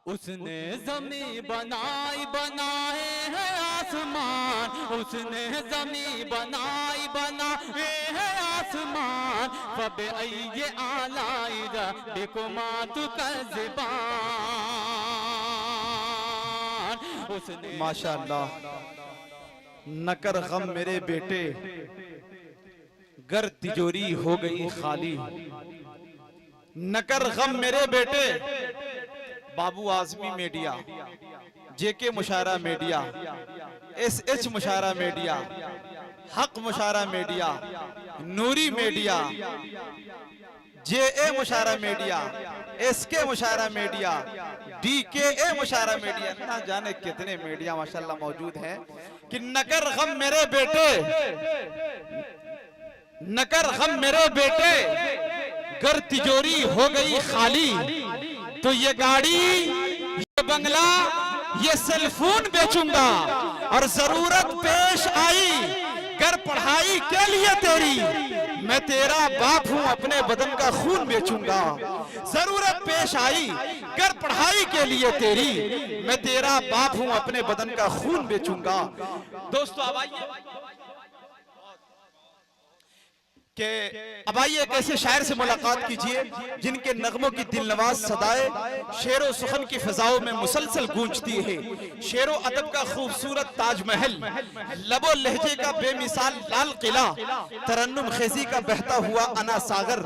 उसने जमी बनाई बनाए है आसमान, उसने जमी बनाई बनाए है आसमान। फबे ये आलाई रब्बिकुमा तुकज़्ज़िबान। उसने माशाअल्लाह। न कर गम मेरे बेटे, गर तिजोरी हो गई खाली। न कर गम मेरे बेटे। बाबू आजमी मीडिया, जेके मुशायरा मीडिया, एसएच मुशायरा मीडिया, हक मुशायरा मीडिया, नूरी मीडिया, जेए मुशायरा मीडिया, एसके मुशायरा मीडिया, डीकेए मुशायरा मीडिया, ना जाने कितने मीडिया माशाल्लाह मौजूद हैं कि नकर गम मेरे बेटे, नकर गम मेरे बेटे, घर तिजोरी हो गई खाली। तो ये गाड़ी, ये बंगला, ये सेलफोन बेचूंगा और जरूरत पेश आई कर पढ़ाई के लिए तेरी, मैं तेरा बाप हूं अपने बदन का खून बेचूंगा। जरूरत पेश आई कर पढ़ाई के लिए तेरी, मैं तेरा बाप हूं अपने बदन का खून बेचूंगा। दोस्तों अब आइए कि अब आइए एक ऐसे शायर से मुलाकात कीजिए जिनके नगमों की दिलनवाज सदाए शेरो सुखन की फिजाओं में मुसलसल गूंजती है। शेरो अदब का खूबसूरत ताजमहल, लबो लहजे का बेमिसाल लाल किला, तरन्नुम खेजी का बहता हुआ अना सागर,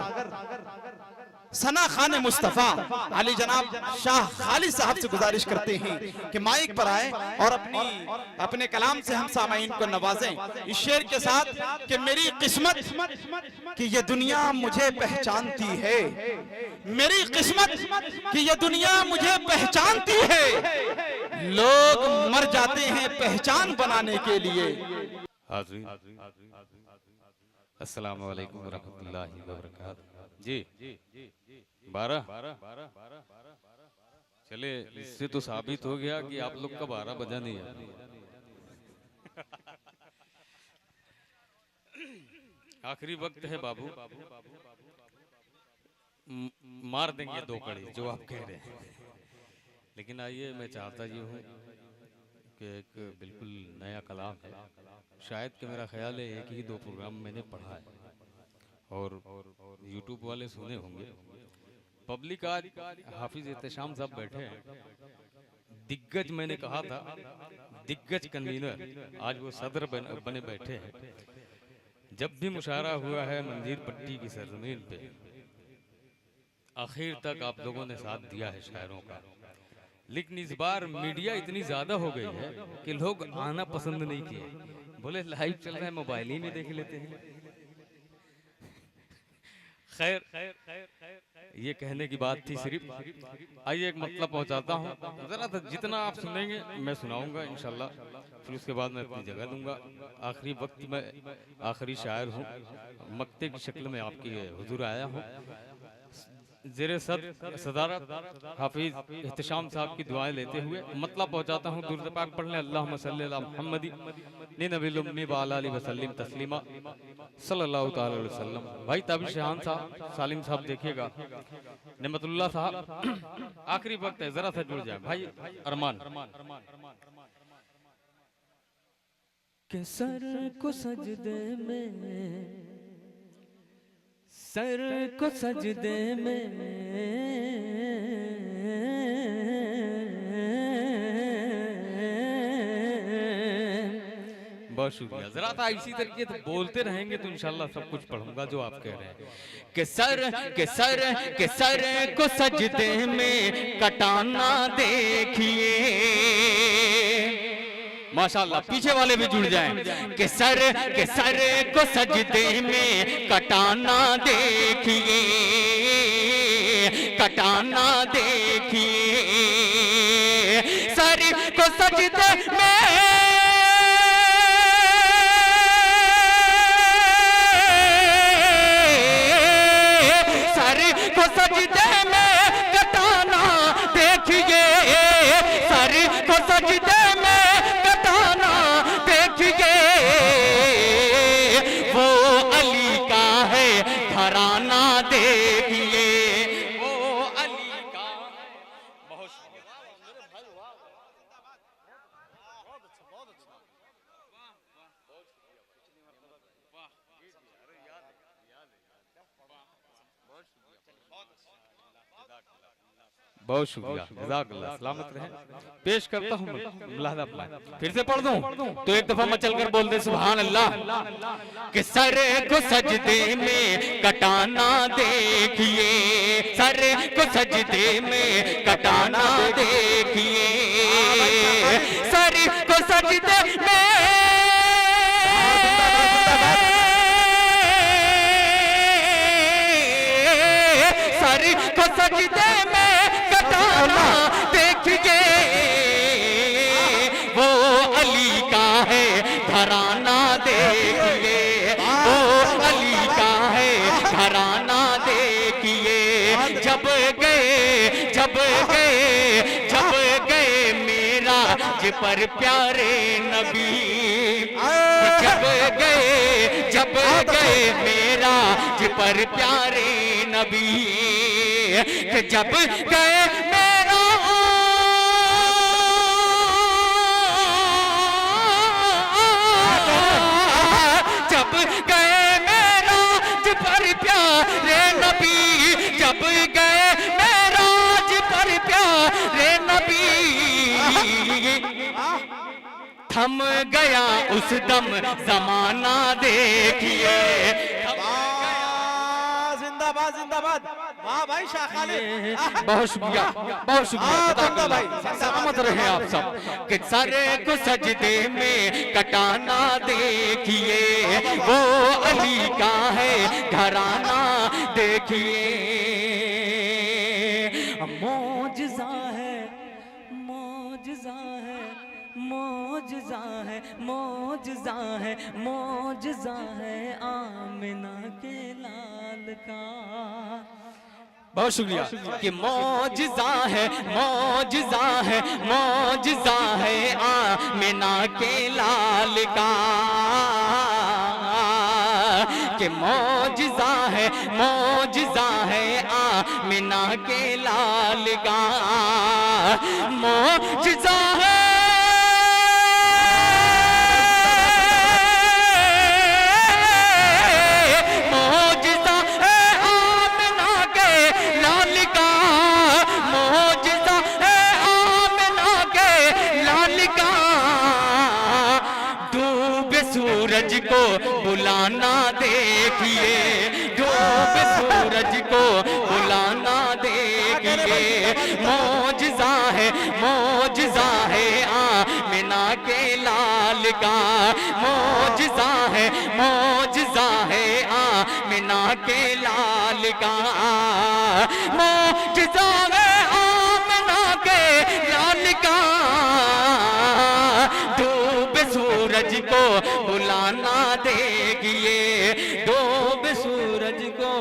सना खान मुस्तफा अली जनाब शाह खालिद साहब से गुजारिश करते हैं कि माइक पर आए और अपने कलाम से हम सामाईन को नवाजें इस शेर के साथ कि मेरी किस्मत कि ये दुनिया मुझे पहचानती है, मेरी किस्मत कि ये दुनिया मुझे पहचानती है, लोग मर जाते हैं पहचान बनाने के लिए। अस्सलाम वालेकुम रहमतुल्लाहि व बरकातहू। जी 12 चले, इससे तो साबित हो गया कि आप लोग का 12 बजा नहीं है। आखिरी वक्त है बाबू, मार देंगे 2 कड़ी जो आप कह रहे हैं। लेकिन आइए, मैं चाहता ये हूँ कि एक बिल्कुल नया कलाम है, शायद कि मेरा ख्याल है 1 ही 2 प्रोग्राम मैंने पढ़ा है और यूट्यूब वाले सुने होंगे। पब्लिक आज हाफिज एहतशाम साहब बैठे हैं, दिग्गज, मैंने कहा था दिग्गज कन्वीनर, आज वो सदर बने बैठे हैं। जब भी मुशायरा हुआ है मंजीर पट्टी की सरजमीन पे, आखिर तक आप लोगों ने साथ दिया है शायरों का। लेकिन इस बार मीडिया इतनी ज्यादा हो गई है कि लोग आना पसंद नहीं किए, बोले लाइव चल रहा है मोबाइल ही में देख लेते हैं। खैर, ये कहने की बात थी सिर्फ। आइए एक मतलब पहुंचाता हूँ, जरा जितना आप सुनेंगे मैं सुनाऊंगा इंशाल्लाह, फिर उसके बाद मैं अपनी जगह दूंगा। आखिरी वक्त में आखिरी शायर हूँ, मक्ते की शक्ल में आपकी हुजूर आया हूँ। ज़ेरे सदारत हाफिज एहतशाम साहब की दुआएं लेते हुए मतलब पहुंचाता हूँ। दुरूद पाक पढ़ लें, अल्लाहुम्मा सल्ली अला मुहम्मदी नबील उम्मी व अला आलिहि वसल्लम तस्लीमा सल्लल्लाहु तआला अलैहि वसल्लम। भाई ताबिश शहान साहब, सालिम साहब देखिएगा, नेमतुल्लाह साहब, आखिरी वक्त है, जरा सा जुड़ जाए भाई। अरमान के सर को सजदे में, सर को सजदे में, बहुत शुक्रिया। जरा था इसी तरीके से बोलते रहेंगे तो इंशाल्लाह सब कुछ पढ़ूंगा जो आप कह रहे हैं। के सर को सजदे में कटाना देखिए, माशाल्लाह, पीछे वाले भी जुड़ जाएं। के सर को सजदे में कटाना देखिए, कटाना देखिए, सर को सजदे में, सर को सजदे में कटाना देखिए, सर को सजदे में कटाना देखिए, वो अली का है घराना देखिए, वो अली का। बहुत शुक्रिया। बहुत शुक्रिया, जज़ाकल्लाह, सलामत रहें। पेश करता हूँ मुलाहज़ा अपना, फिर से पढ़ दूं तो एक दफा मचल कर बोल दे सुभान अल्लाह। कि सर को सजदे में कटाना देखिए, सर को सजदे में कटाना देखिए, सर को सजदे में सर को सजदे में कटाना देखिए, वो अली का है घराना देखिए, वो अली का है घराना देखिए। जब गए मेरा ज पर प्यारे नबी, जब गए मेरा ज पर प्यारे नबी, कि जब गए मेरा जब गए मेरा ज पर प्यारे नबी, जब गए मेरा ज पर प्यारे नबी, थम गया उस दम जमाना देखिए। जिंदाबाद जिंदाबाद, वाह भाई शाह खालिद। बहुत शुक्रिया, बहुत शुक्रिया भाई, सलामत रहे आप सब। कि सर को सजदे में कटाना देखिए, वो अली का है घराना देखिए। मौजज़ा है, मौजज़ा है, मौजज़ा है, मौजज़ा है, मौजज़ा है आमिना के लाल का। बहुत शुक्रिया। कि मौजज़ा है, मौजज़ा है, मौजज़ा है आमिना के लाल का, कि मौजज़ा है, मौजज़ा है आमिना के लाल का, मौजज़ा है सूरज को बुलाना देखिए, डूब सूरज को बुलाना देखिए। मौजज़ा है, मौजज़ा है आमिना के लाल का, मौजज़ा है, मौजज़ा है आमिना के लाल का, मौजज़ा है आमिना के लाल का। सूरज को बुलाना देखिए, डूब सूरज को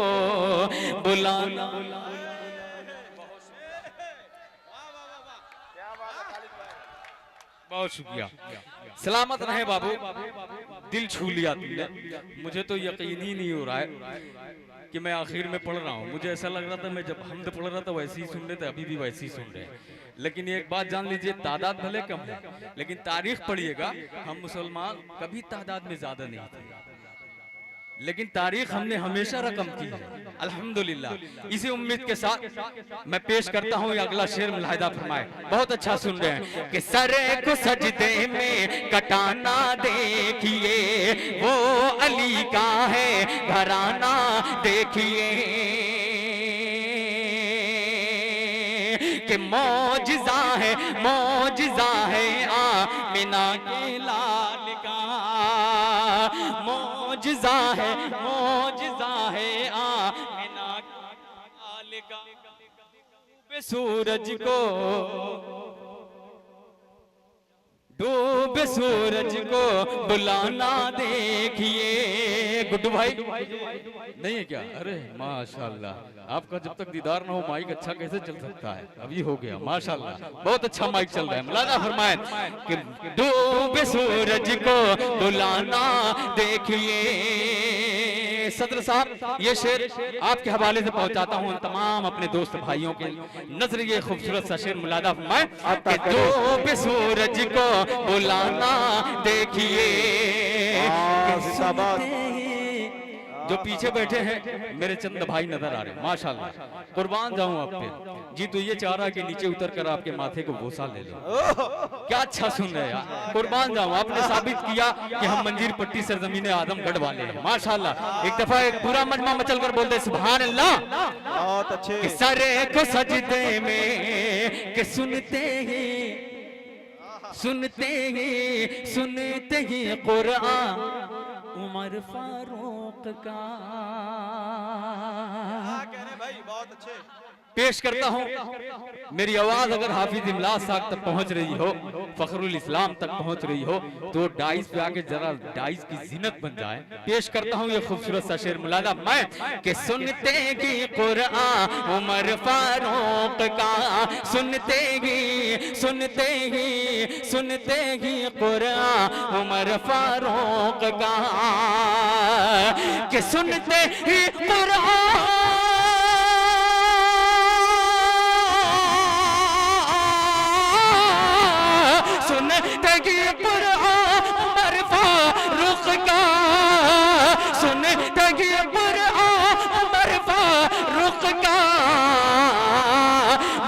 बुलाना। बहुत शुक्रिया, सलामत रहे बाबू। दिल छू लिया तुमने, मुझे तो यकीन ही नहीं हो रहा है कि मैं आखिर में पढ़ रहा हूँ। मुझे ऐसा लग रहा था मैं जब हमद पढ़ रहा था वैसे ही सुन रहे थे, अभी भी वैसे ही सुन रहे हैं। लेकिन एक बात जान लीजिए, तादाद भले कम है लेकिन तारीख पढ़िएगा, हम मुसलमान कभी तादाद में ज्यादा नहीं थे, लेकिन तारीख हमने हमेशा रकम की है अल्हम्दुलिल्लाह। इसी उम्मीद के साथ मैं पेश करता हूँ अगला शेर, मुलाहिदा फरमाए। बहुत अच्छा सुन रहे हैं। कि सर को सजदे में कटाना देखिए, वो अली का है घराना देखिए, कि मौजज़ा है, मौजज़ा है आमिना के लाल का, मौजज़ा है, मौजज़ा है आमिना के लाल का। सूरज को डूबे सूरज को बुलाना देखिए। गुड्डू भाई नहीं है क्या? अरे माशाल्लाह, आपका जब तक दीदार ना हो माइक अच्छा कैसे चल सकता है? अभी हो गया माशाल्लाह, बहुत अच्छा माइक चल रहा है। मुलाजा फरमाए कि डूबे सूरज को बुलाना देखिए, सदर साहब ये शेर आपके हवाले से पहुंचाता हूं तमाम अपने दोस्त भाइयों के नजर। ये खूबसूरत सा शेर मुलादा फरमाए कि डूबे सूरज को बुलाना देखिए। जो पीछे बैठे हैं मेरे चंद भाई नजर आ रहे हैं माशाल्लाह, कुर्बान जाऊं आप पे। जी तो ये चाह रहा कि नीचे उतर कर आपके माथे को बोसा ले लो। क्या अच्छा सुन रहे हैं यार, कुर्बान जाऊं। आपने साबित किया कि हम मंजीर पट्टी सरजमीन आजमगढ़ वाले हैं माशाल्लाह। एक दफा एक पूरा मजमा मचल कर बोलते सुभान अल्लाह। बहुत अच्छे। कि सरे को सजदे में कि सुनते ही कुरान उमर फारूक का। भाई बहुत अच्छे। पेश करता हूं, मेरी आवाज अगर हाफिज इमलास साहब तक पहुंच रही हो, फखरुल इस्लाम तक पहुंच रही हो, तो डाइस पे आके जरा डाइस की जीनत बन जाए। पेश करता हूं ये खूबसूरत सा शेर मुलादा मैं कि सुनते ही कुरान उमर फारूक का, सुनते ही कुरान उमर फारूक का, कि सुनते ही कुरान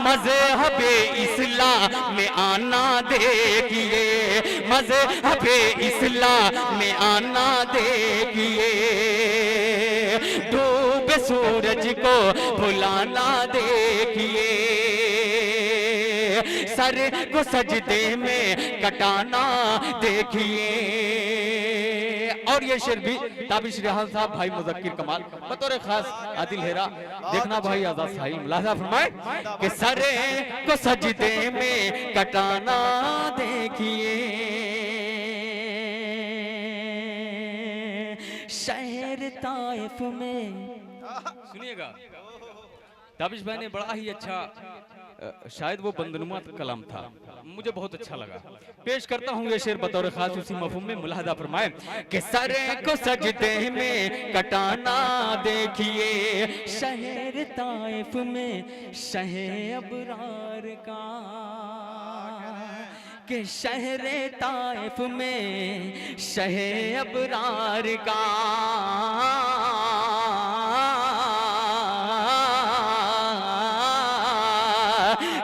मज़हबे इस्लाम में आना देखिए, मज़हबे इस्लाम में आना देखिए। डूबे सूरज को भुलाना देखिए, सर को सजदे में कटाना देखिए। और ये शेर भी ताबिश रिहान साहब, भाई मुज़क्किर कमाल, बतौर खास आदिल हेरा, देखना भाई आजाद साहिल मुलाजा फरमाए कि सर को सजदे में कटाना देखिए। शहर ताइफ में, सुनिएगा ताबिश भाई ने बड़ा ही अच्छा, शायद वो बंदनुमा कलाम था, मुझे बहुत अच्छा लगा। पेश करता हूँ ये शेर बतौर खास उसी मफहूम में मुलाहदा फरमाए कि सर को सजदे में कटाना देखिए। शहर ताइफ में शहर अबरार का, कि शहर ताइफ में शहर अबरार का,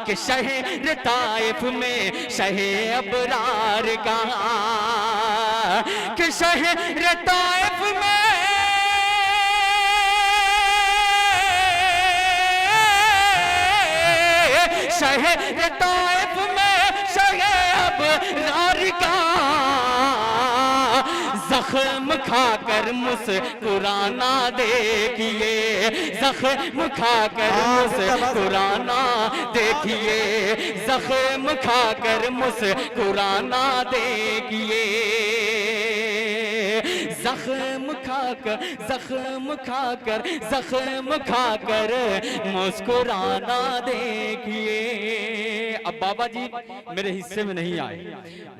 कि शहर ताइफ में शहर अबरार का, कि शहर ताइफ में शहर ताइफ में शहर अबरार का। जख्म खाकर मुस्कुराना देखिए, जख्म खाकर मुस्कुराना देखिए, जख्म खाकर मुस्कुराना देखिए, जख्म खाकर मुस्कुराना देखिए। अब बाबा जी मेरे हिस्से में नहीं आए,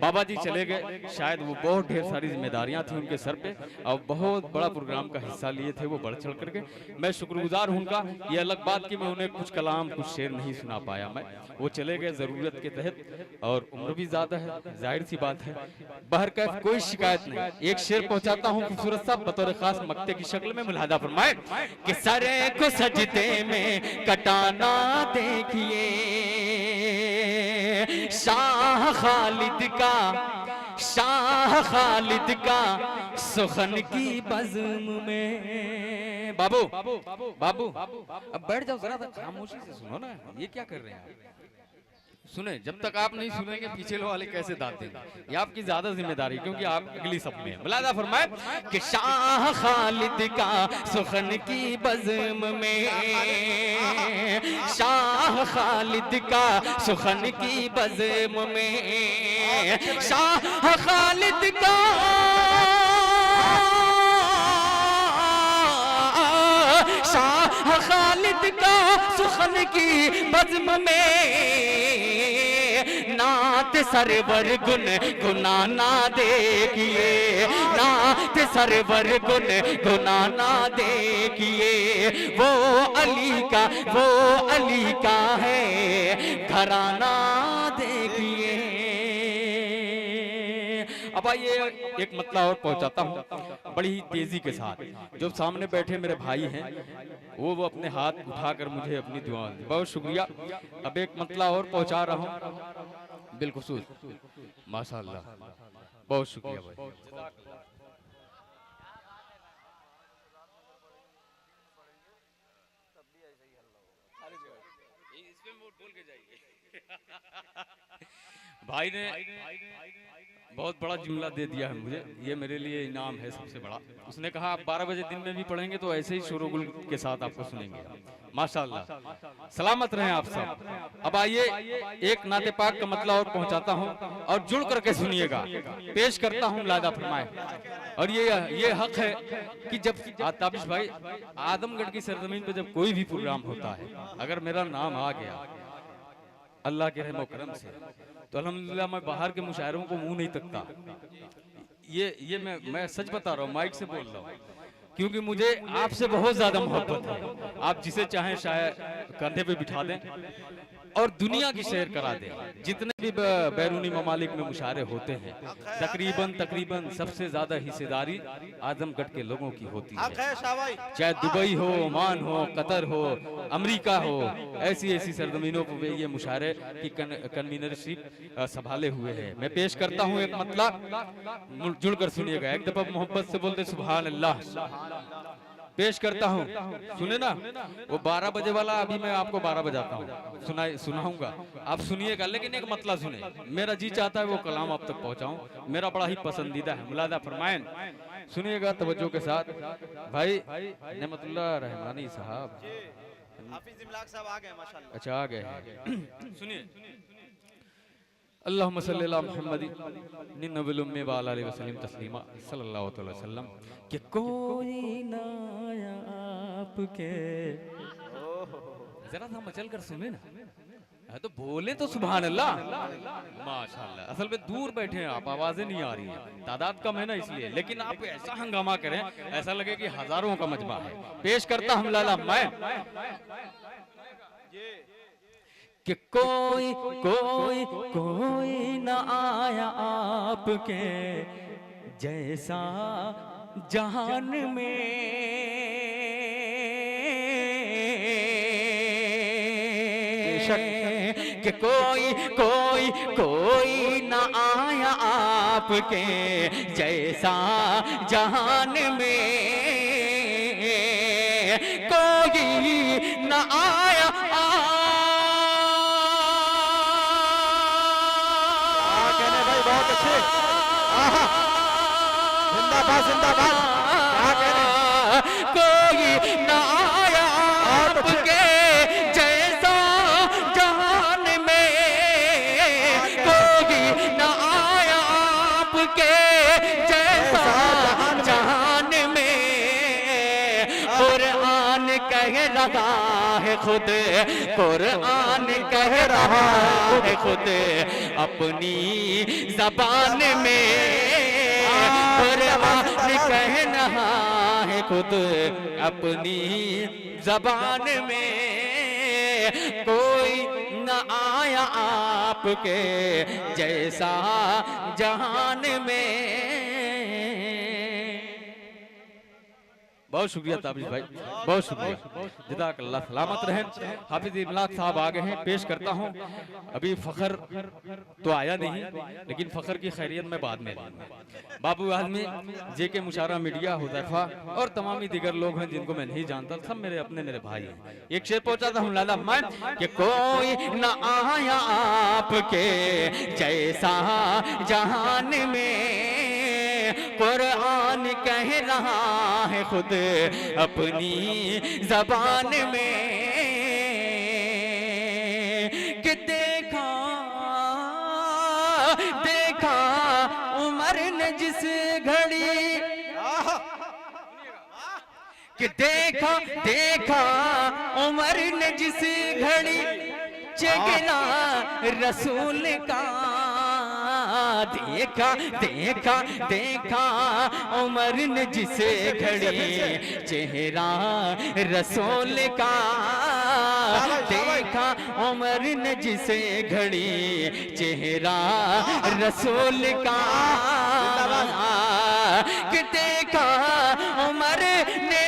बाबा जी चले गए, शायद वो बहुत ढेर सारी जिम्मेदारियां थी उनके सर पे और बहुत बड़ा प्रोग्राम का हिस्सा लिए थे वो बढ़ चढ़ करके। मैं शुक्रगुजार हूं उनका। ये अलग बात कि मैं उन्हें कुछ कलाम कुछ शेर नहीं सुना पाया, मैं वो चले गए ज़रूरत के तहत और उम्र भी ज़्यादा है, जाहिर सी बात है। बहरकैफ कोई शिकायत नहीं। एक शेर पहुंचाता हूँ खूबसूरत सा बतौर खास मक्ते की शक्ल में मुलाहदा फरमाए कि सर को सजदे में कटाना देखिए। शाह खालिद का सुखन की बज़्म में। बाबू अब बैठ जाओ जरा, खामोशी से सुनो ना, ये क्या कर रहे हैं आप? सुने, जब तक आप नहीं सुनेंगे पीछे वाले कैसे दाद देंगे, ये आपकी ज्यादा जिम्मेदारी, क्योंकि आप अगली सब में। मुलादा फरमाए कि शाह खालिद का सुखन की बज़्म में, शाह खालिद का सुखन की बज़्म में, शाह खालिद का शाह खालिद का सुखन की बज़्म में नात सरवर गुन गुनाना देखिए, नात सरवर गुन गुनाना देखिए, वो अली का है घराना देखिए। अब आइए एक मतला और पहुंचाता हूँ बड़ी ही तेजी के साथ। जो सामने बैठे मेरे भाई हैं वो अपने हाथ उठाकर मुझे अपनी दुआ दी, बहुत शुक्रिया। अब एक मतला और पहुंचा रहा हूँ बिलखुसूस, माशाअल्लाह, बहुत शुक्रिया भाई। भाई ने बहुत बड़ा जुमला दे दिया है मुझे, ये मेरे लिए इनाम है सबसे बड़ा। उसने कहा आप 12 बजे दिन में भी पढ़ेंगे तो ऐसे ही शोरगुल के साथ आपको सुनेंगे। माशाअल्लाह, सलामत रहें आप सब। अब आइए एक नाते पाक का मतला और पहुंचाता हूं और जुड़ करके सुनिएगा। पेश करता हूं लादा फरमाए। और ये हक है कि जब ताबिश भाई आदमगढ़ की सरजमीन पे जब कोई भी प्रोग्राम होता है, अगर मेरा नाम आ गया अल्लाह के रहम करम से, तो अल्हम्दुलिल्लाह मैं बाहर के मुशायरों को मुंह नहीं तकता। ये मैं सच बता रहा हूँ, माइक से बोल रहा हूँ, क्योंकि मुझे आपसे बहुत ज्यादा मोहब्बत है। आप जिसे चाहें शायद कंधे पे बिठा दें और दुनिया की सैर करा दें। जितने भी बैरूनी ममालिक में मुशायरे होते हैं तकरीबन सबसे ज्यादा हिस्सेदारी आजमगढ़ के लोगों की होती है। चाहे दुबई हो, ओमान हो, कतर हो, अमेरिका हो, ऐसी सरजमीनों पर ये मुशायरे की कन्वीनरशिप संभाले हुए हैं। मैं पेश करता हूँ एक मतला, जुड़कर सुनिएगा। एक दफा मोहब्बत से बोलते सुभान अल्लाह। पेश करता हूँ, सुने ना, वो 12 बजे वाला अभी मैं आपको 12 बजाता हूँ, सुनाऊंगा, आप सुनिएगा। लेकिन एक मतला सुने, मेरा जी चाहता है वो कलाम आप तक पहुँचाऊं, मेरा बड़ा ही पसंदीदा है। मुलादा फरमाएं, सुनिएगा तवज्जो के साथ। भाई नेमतुल्लाह रहमानी साहब, हाफिज इमलाक साहब आ गए माशाअल्लाह। अच्छा आ गए, सुनिए। अल्लाहुम्मा सल्ली अला मुहम्मद निन्नबिलुम्मी व अला आलिहि वसल्लम तस्लीमा सल्लल्लाहु अलैहि वसल्लम। कि कोई ना आपके, जरा सा मचल कर सुने ना, तो बोले तो सुभान अल्लाह, माशाअल्लाह। असल में दूर बैठे हैं आप, आवाजें नहीं आ रही हैं, तादाद कम है ना इसलिए। लेकिन आप ऐसा हंगामा करें ऐसा लगे कि हजारों का मजमा है। पेश करता हूं लाला मैं कि कोई न आया आपके जैसा जहान में, कि कोई न आया आपके जैसा जहान में, कोई न आया जिंदाबाद, कोई ना आया आपके जैसा जहान में, कोई ना आया आपके जैसा जहान में। कुरान कह रहा है खुद, कुरान कह रहा है खुद अपनी ज़बान में, कुरान कह रहा है खुद अपनी ज़बान में। कोई न आया आपके जैसा जहान में। बहुत शुक्रिया ताबिश भाई, बहुत शुक्रिया, जज़ाकल्लाह। सलामत रहें। हाफिज इमलाक साहब आ गए हैं, पेश करता हूं। अभी फखर तो आया नहीं, लेकिन फखर की खैरियत में बाद में दूंगा। बाबू आदमी, जेके मुशारा मीडिया, हुदैफा और तमामी दिगर लोग हैं जिनको मैं नहीं जानता, सब मेरे अपने मेरे भाई हैं। एक शेर पहुंचाता हूं लाला मैं कि कोई न आया आपके जैसा जहान में, कुरान कह रहा है खुद अपनी ज़बान में, कि देखा उमर ने जिस घड़ी, कि देखा उमर ने जिस घड़ी चेहरा रसूल का, देखा देखा देखा उमर ने जिसे घड़ी चेहरा रसूल का, देखा उमर ने जिसे घड़ी चेहरा रसूल का, कि देखा उमर ने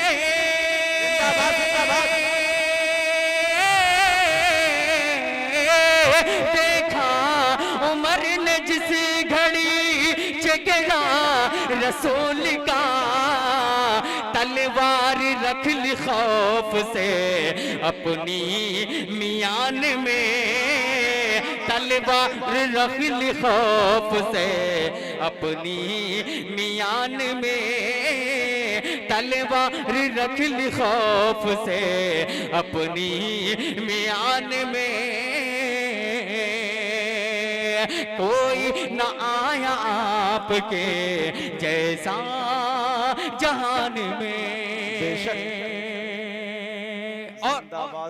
देखा उमर ने जिसे घड़ी चेहरा रसूल का, तलवार रख ली खौफ से अपनी मियान में, तलवार रख ली खौफ से अपनी मियान में, तलवार रख ली खौफ से अपनी मियान में, कोई न आया आपके जैसा जहान में। और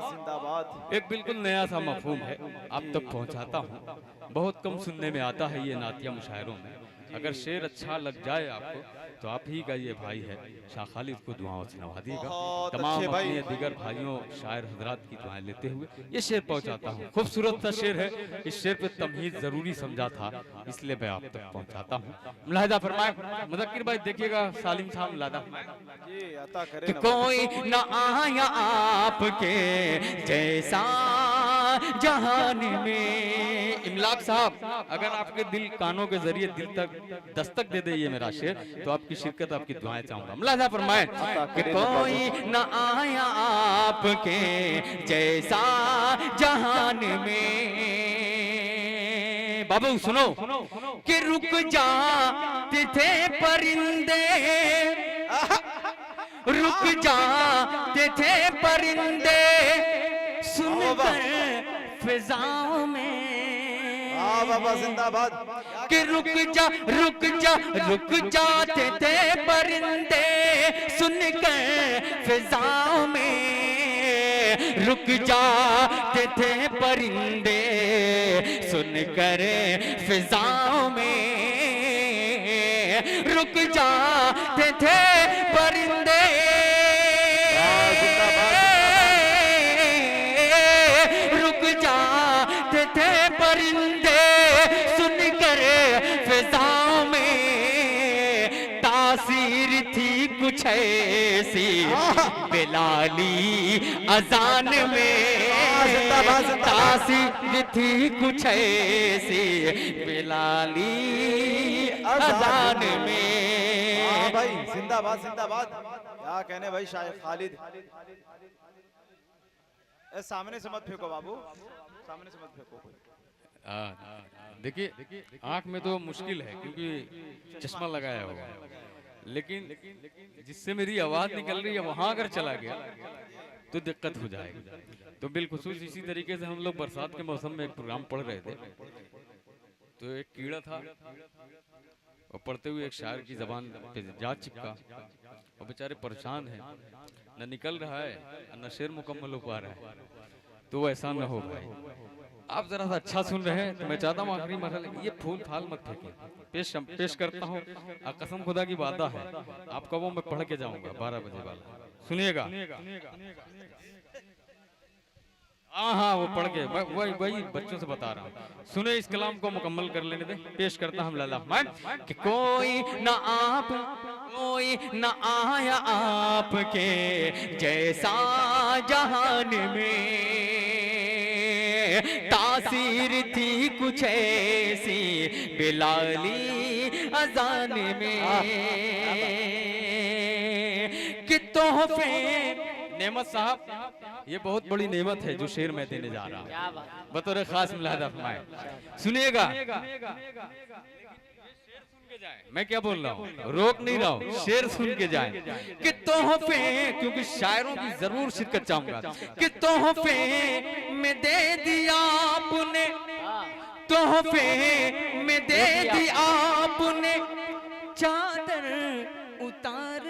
जिंदाबाद। एक बिल्कुल नया सा मफहूम है, आप तक पहुंचाता हूँ। बहुत कम सुनने में आता है ये नातिया मुशायरों में। अगर शेर अच्छा लग जाए आपको तो आप ही का ये भाई है शाह खालिद को दुआओं से नवाजिएगा। बहुत तमाम अच्छे भाई। अपने दिगर भाइयों शायर हजरात की दुआएं लेते हुए ये शेर पहुंचाता हूँ। खूबसूरत सा शेर है, इस शेर पे तमहीद जरूरी समझा था, इसलिए मैं आप तक पहुंचाता हूँ। मुलाहिदा फरमाए मुज़क्किर भाई, देखिएगा सालिम साहब मुलाहिदा जी अता करे कि ना। कोई न आया आपके जैसा जहान में। इमलाक साहब, अगर आपके दिल कानों के जरिए दिल तक दस्तक दे दे ये मेरा शेर, तो आपकी शिरकत आपकी दुआएं चाहूंगा। मुलाहिदा फरमाए कि कोई न आया आपके जैसा जहान में। बाबू सुनो कि रुक जाते थे परिंदे, रुक जाते थे परिंदे सुनकर फिजाओं में। बाबा जिंदाबाद। कि रुक जाते थे परिंदे सुनकर फिजाओं में, रुक जाते थे परिंदे सुनकर फिजाओं में, रुक जाते थे परिंदे रुक जाते थे परिंदे सुनकर फिजाओं में। तासीर थी कुछ ऐसी बिलाली अजान में, तासीर थी कुछ ऐसी बिलाली अजान में। भाई जिंदाबाद जिंदाबाद। क्या कहने भाई शाह खालिद। सामने से मत फेंको बाबू, सामने से मत फेंको। देखिए आंख में तो मुश्किल है क्योंकि चश्मा लगाया हुआ है, लेकिन जिससे मेरी आवाज निकल रही है वहां अगर चला गया तो दिक्कत हो जाएगी। तो बिलखुसूस इसी तरीके से हम लोग बरसात के मौसम में एक प्रोग्राम पढ़ रहे थे, तो एक कीड़ा था और पढ़ते हुए एक शायर की जबान पे जा चिपका और बेचारे परेशान हैं, न निकल रहा है न शेर मुकम्मल हो पा रहा है। तो ऐसा न हो भाई, आप जरा सा अच्छा सुन रहे हैं तो मैं चाहता हूँ आखिरी मरहले ये फूल फाल मत फेंके। पेश करता हूँ, कसम खुदा की वादा है आपका वो मैं पढ़ के जाऊंगा 12 बजे वाला, सुनिएगा। हाँ वो पढ़ के वही बच्चों से बता रहा हूँ। सुने इस कलाम को मुकम्मल कर लेने दे। पेश करता हम लाला कि कोई न आया आपके जैसा जहान में, तासीर थी कुछ ऐसी बिलाली अजान में, कि तोहफे नेमत साहब ये बहुत बड़ी नेमत है जो शेर मैं देने जा रहा हूँ बतौर खास मुलाहिदा फरमाए, सुनिएगा। मैं क्या बोल रहा हूँ, रोक नहीं रहा हूँ, शेर सुन के जाए। कि तोहफे, क्योंकि शायरों की जरूर शिरकत चाहूंगा, कि तोहफे में दे दिया आपने, तोहफे में दे दिया आपने चादर उतार।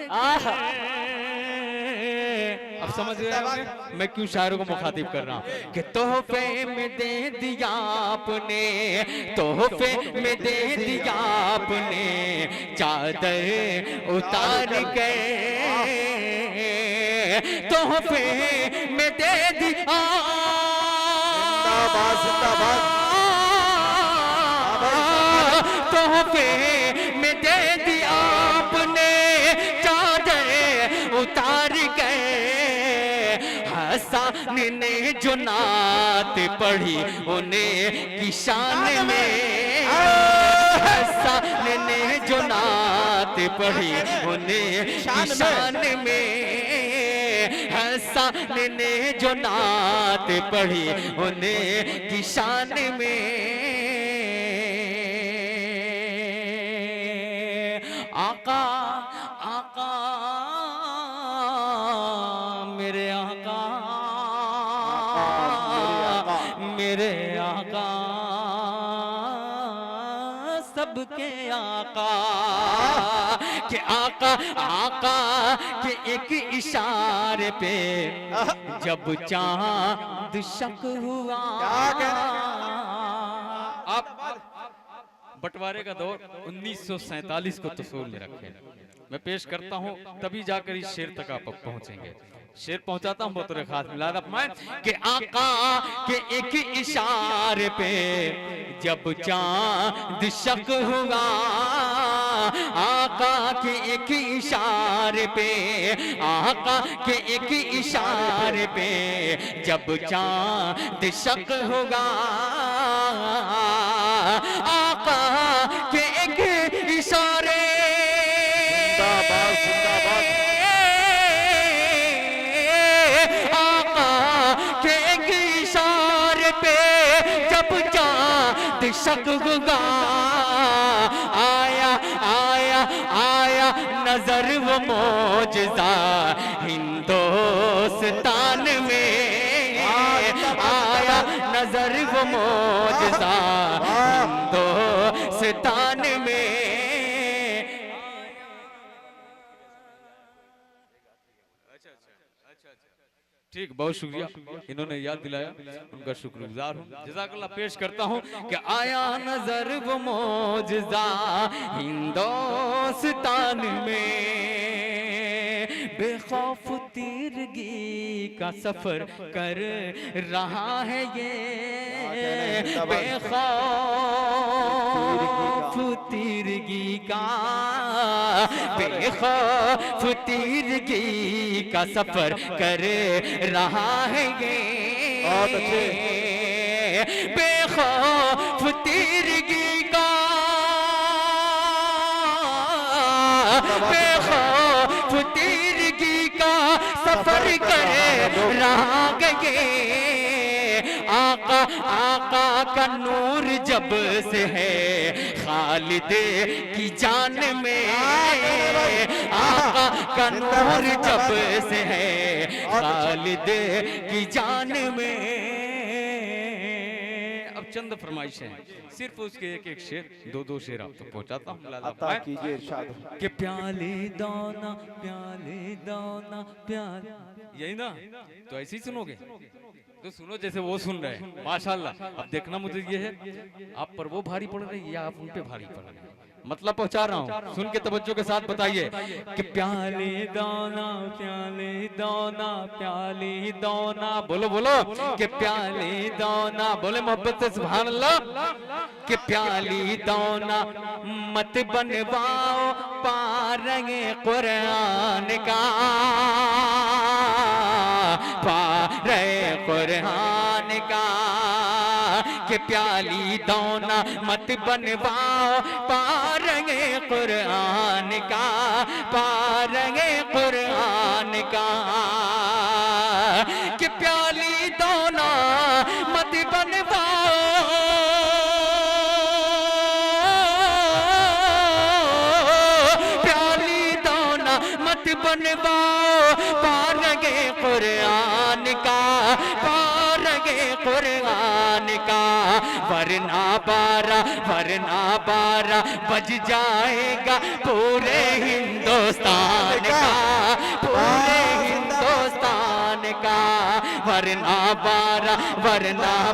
अब समझ रहे होंगे मैं क्यों शायरों को मुखातिब कर रहा हूँ कि तोहफे में दे दिया आपने, तोहफे में दे दिया आपने चादर उतार के, तोहफे में दे दिया तोहफे में दे दिया आपने चादर उतार गए। हसन ने जो नात पढ़ी उन्हें की शान में, हसन ने जो नात पढ़ी उन्हें की शान में, हसन ने जो नात पढ़ी उन्हें की शान में। आका आका मेरे आका, मेरे आका सबके आका, के आका आका के एक इशारे पे जब चांद शक हुआ। आप बंटवारे का दौर 1947 को तस्वीर में रखे, मैं पेश करता हूँ तभी जाकर इस शेर तक आप पहुंचेंगे। शेर पहुंचाता हूँ बतौर खास मिलाद अपमान के आका के एक इशारे पे जब चांद शक हुआ, आका के एक इशारे पे, आका के एक इशारे पे जब चांद शक होगा, आका के एक इशारे शक होगा, आया आया आया नजर वो मौजज़ा हिंदुस्तान में, आया नजर वो मौजज़ा हिंदुस्तान में। ठीक, बहुत शुक्रिया, इन्होंने याद दिलाया, उनका शुक्रगुजार हूँ। जज़ाकल्लाह पेश करता हूँ कि आया नजर वो मौजज़ा हिंदुस्तान में, बेखौफ तीरगी का सफर कर रहा है ये, बेखौफ तीरगी का, बेखौफ तीरगी का सफर कर रहा है ये, बेखौफ तीरगी का, बेखौफ तीरगी का सफर कर रहा है। आका आका का नूर जब से है खालिद की जान में, आका का नूर जब से है खालिद की जान में। अब चंद फरमाइशें, सिर्फ उसके एक एक शेर, दो दो शेर आप तक पहुंचाता हूँ कि प्याले दाना प्याले दाना प्याले, यही ना, तो ऐसे ही सुनोगे तो सुनो जैसे वो सुन रहे हैं, माशाल्लाह। अब देखना मुझे ये है आप पर वो भारी पड़ रही है या आप उन पे भारी पड़ रहे हैं, मतलब पहुंचा रहा हूँ, सुन के तवज्जो के साथ बताइए कि प्याले दाना प्याले दाना प्याले दाना, बोलो बोलो कि प्याले दाना, बोले मोहब्बत से सुभान अल्लाह, कि प्याली दाना मत बनवाओ पारंगे कुरान का, पारे कुरान का, कि प्याली दाना मत बनवाओ पारंगे कुरान का, पारंगे कुरान का, कि प्याली दाना मत बनवाओ, प्याली दाना मत बनवाओ पारंगे कुरान का, पारंगे कुरान का, वरना बारा बज जाएगा पूरे हिंदुस्तान का, पूरे हिंदुस्तान का, वरना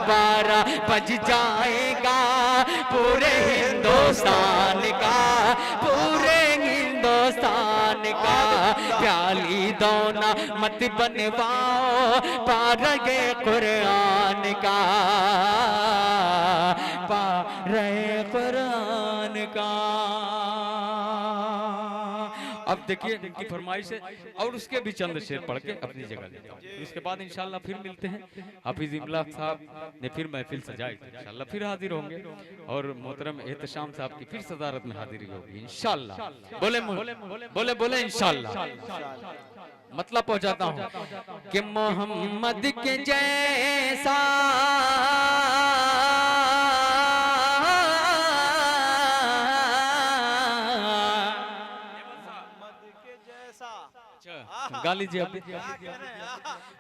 12 बज जाएगा पूरे हिंदुस्तान का, पूरे हिंदुस्तान का। प्याली दोना मत बनवाओ पारगे कुरान का, पारे कुरान का। अब देखिए इनकी फरमाइश है और उसके भी चंद शेर पढ़ के अपनी जगह लेता हूँ। उसके बाद इंशाल्लाह फिर मिलते हैं। हाफिज इमलाक साहब ने फिर महफिल सजाई, इंशाल्लाह फिर हाजिर होंगे और मोहतरम एहतशाम साहब की फिर सदारत में हाजिरी होगी इंशाल्लाह। बोले बोले बोले इंशाल्लाह। मतलब पहुंचाता हूँ कि मोहम्मद के जैसा गा लीजिए आप।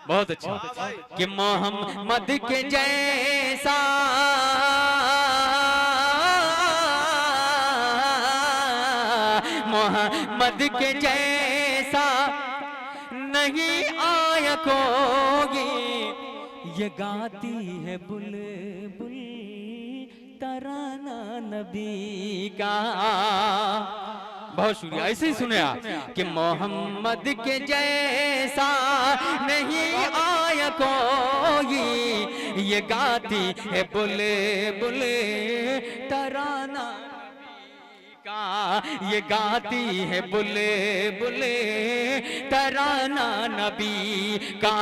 बहुत अच्छा कि मोहम्मद के जैसा मोहम्मद के जैसा नहीं आया कोई, ये गाती है बुलबुल तराना नबी का। बहुत शुक्रिया। ऐसे ही सुने आप कि मोहम्मद के जैसा नहीं आया कोई, ये गाती है बुले बुले तराना का, ये गाती है बुले बुले तराना नबी का।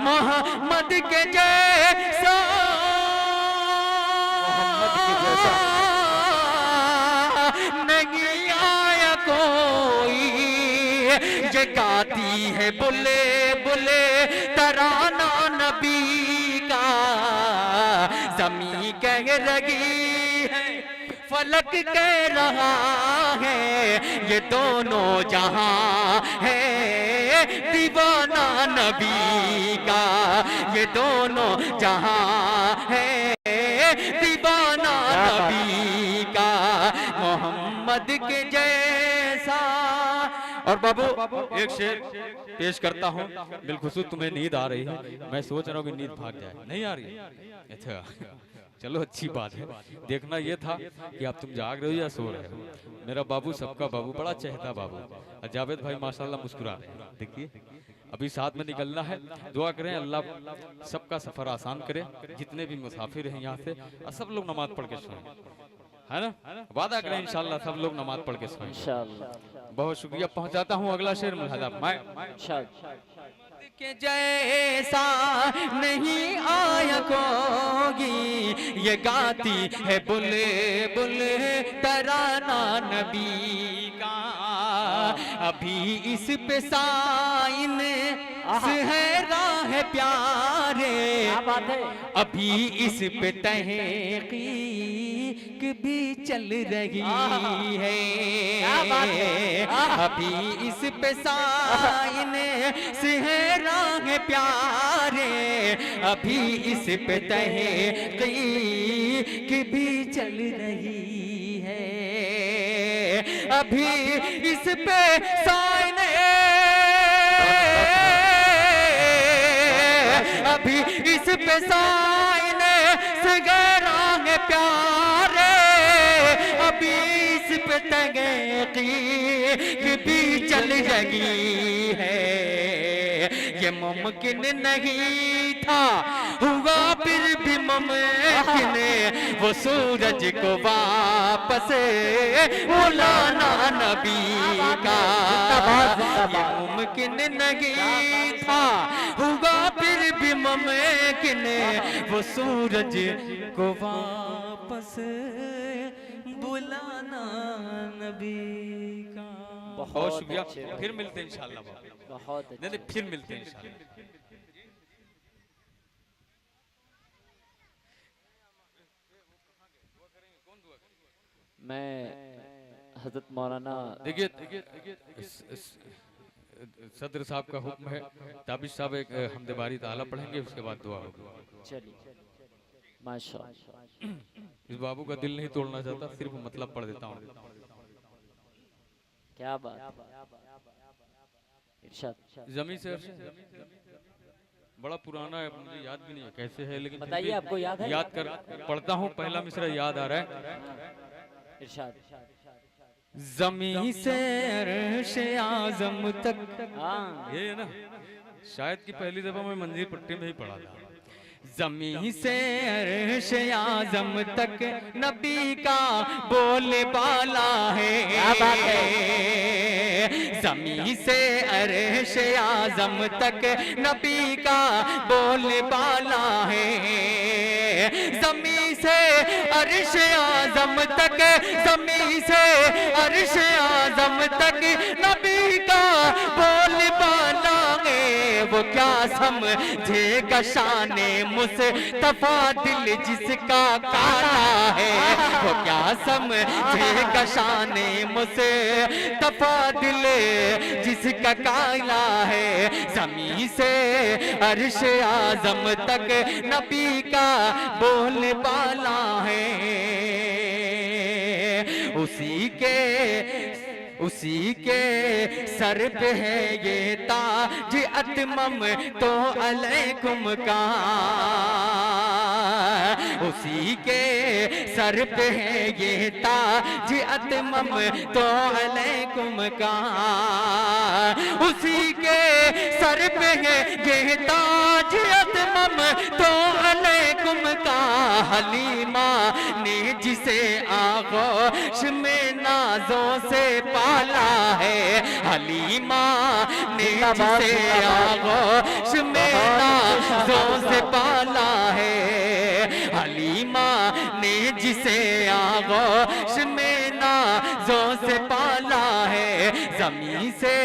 मोहम्मद के जैसा, मोहम्मद के जैसा नहीं आया कोई, ये गाती है बुले बुले तराना नबी का। ज़मीं कह रही है, फलक कह रहा है, ये दोनों जहां है दीवाना नबी का, ये दोनों जहां है दीवाना नबी का। मोहम्मद के जैसा। और बाबू एक शेर पेश करता हूँ। बिलखुसूस तुम्हें नींद आ रही है, मैं सोच रहा हूँ कि नींद भाग जाए, नहीं आ रही? अच्छा चलो अच्छी बात है। देखना ये था कि आप तुम जाग रहे हो या सो रहे हो। मेरा बाबू सबका बाबू, बड़ा चहेता बाबू। जावेद भाई माशाल्लाह मुस्कुरा रहे हैं, देखिए अभी साथ में निकलना है। दुआ करें अल्लाह सबका सफर आसान करे। जितने भी मुसाफिर हैं यहाँ से सब लोग नमाज पढ़ के सोएं, है ना? वादा करें इंशाल्लाह सब लोग नमाज पढ़ के सोएं इंशाल्लाह। बहुत शुक्रिया। पहुंचाता हूँ अगला शेर मुलाजा मैं के जैसा नहीं आया कोई, ये गाती है बुले बुले तराना नबी का। अभी इस पे साइन सहरा है प्यारे, अभी इस पे तहकीक भी चल रही है। अभी इस पे साइन सहरा है प्यारे, अभी इस पे तहकीक भी चल रही है। अभी इस पे साइन, अभी इस पे साइन सगरा है प्यारे, अभी इस पे तहकीक भी चल रही है। ये मुमकिन नहीं था, हुआ फिर भी मुमकिन, वो सूरज को वापस बुलाना नबी का। ये मुमकिन नहीं था, हुआ फिर भी मुमकिन, वो सूरज को वापस बुलाना नबी का। बहुत शुक्रिया। फिर मिलते हैं इंशाल्लाह। बहुत नहीं, फिर मिलते हैं इंशाल्लाह। मैं हजरत मौलाना देखिए सदर साहब का हुक्म है, ताबिश साहब एक हमदे बारी ताला पढ़ेंगे, उसके बाद दुआ होगी। चलिए माशाअल्लाह। इस बाबू का दिल नहीं तोड़ना चाहता, सिर्फ मतलब पढ़ देता हूँ। क्या बात। इरशाद। जमी से अर्श बड़ा पुराना है, मुझे याद भी नहीं है कैसे है, लेकिन फिर बताइए, भी आपको याद है? याद कर पढ़ता हूँ। पहला मिसरा याद आ रहा है। इरशाद। जमी से अर्श आजम तक, हाँ ये है ना, शायद कि पहली दफा मैं मंजीर पट्टी में ही पढ़ा था। जमी से अर्श आजम तक नबी का बोले बाला है। क्या बात है। जमी से अर्श आजम तक नबी का बोले बाला है। जमी से अर्श आजम तक, जमी से अर्श आजम तक नबी का बोले बाला है। वो क्या समझेगा शाने मुस्तफा दिल जिसका काला है। वो क्या समझेगा शाने मुस्तफा दिल जिसका काला है। जमी से अर्श आजम तक नबी का बोल बाला है। उसी के सर पे है ये ताज अतमम तो अलैकुम का। उसी के सर पे है ये ताज अतमम तो अलैकुम का। उसी के सर पे है ये ताज अतमम तो अलैकुम का। हलीमा ने जिसे आगोश में नाजों से पाला है। हलीमा ने जिसे आगोश में नाजों से पाला है। हलीमा ने जिसे आगोश में नाजों से पाला है। जमी से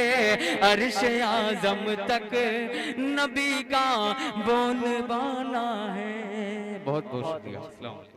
अर्श आजम तक नबी का बोलबाला है। बहुत बहुत शुक्रिया। अस्सलाम वालेकुम।